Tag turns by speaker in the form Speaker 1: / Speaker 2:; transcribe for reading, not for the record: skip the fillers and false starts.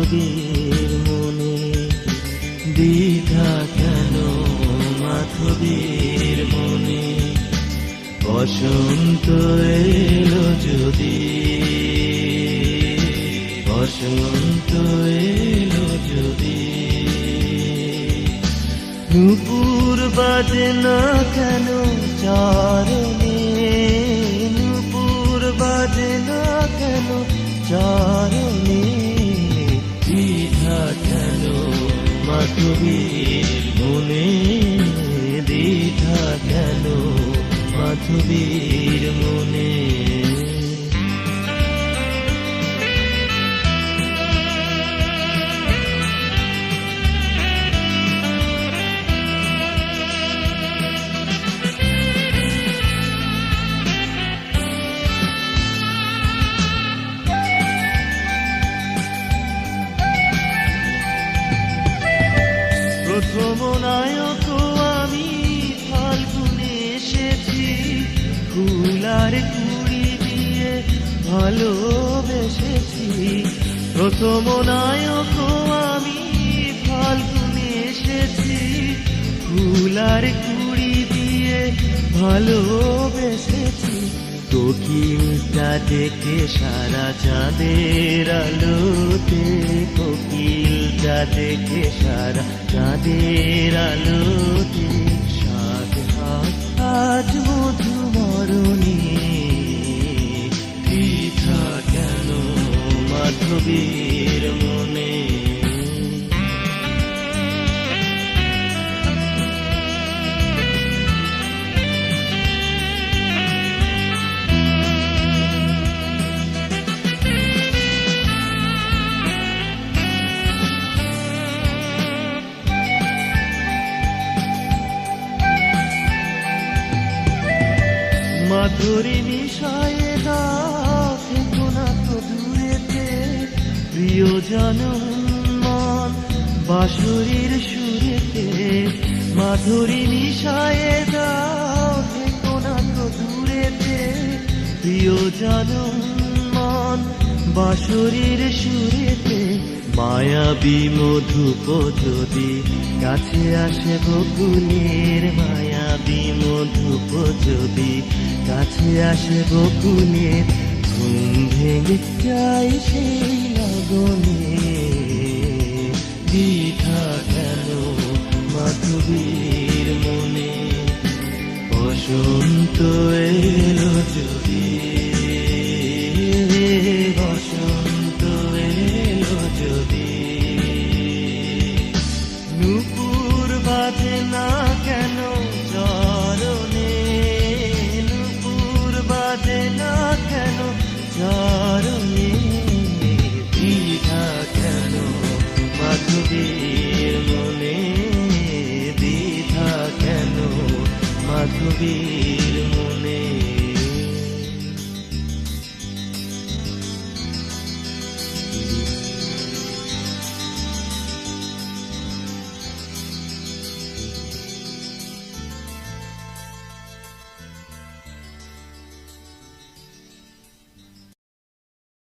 Speaker 1: মাধবীর মনে দ্বিধা কেন মাধবীর মনে বসন্ত এলো যদি বসন্ত এলো যদি নুপুর বাজে না কেন চারণে নুপুর বাজে না কেন চারণে দ্বিধা কেন মাধবীর মনে দ্বিধা কেন মাধবীর মনে প্রথম নায়ক আমি ফাল্গুনে এসেছি ফুল আর কুড়ি দিয়ে ভালোবেসেছি প্রথম নায়ক আমি ফাল্গুনে এসেছি ফুল আর কুড়ি দিয়ে ভালোবেসেছি কোকিলটা ডেকে সারা চাঁদের আলোতে কোকিলটা ডেকে সারা চাঁদের আলোতে সাত হাত আজ মধু মরণে দ্বিধা কেন মাধবীর মনে মাধুরী নিশায়ে দেখো না তো দূরেতে প্রিয়জন মন বাঁশুরীর সুরেতে মাধুরী নিশায়ে দেখো না তো দূরেতে প্রিয়জন মন বাঁশুরীর সুরেতে মায়াবী মধুপ যদি কাছে আসে বকুলের মায়াবী মধুপ যদি কাছে আসে বকুলের ঘুম ভেঙে যাই সেই লগনে দ্বিধা কেন মাধবীর মনে বসন্ত এলো যদি বসন্ত এলো যদি নুপুর বাজে না কেন চরণে নুপুর বাজে না কেন চরণে দ্বিধা কেন মাধবীর মনে দ্বিধা কেন মাধবীর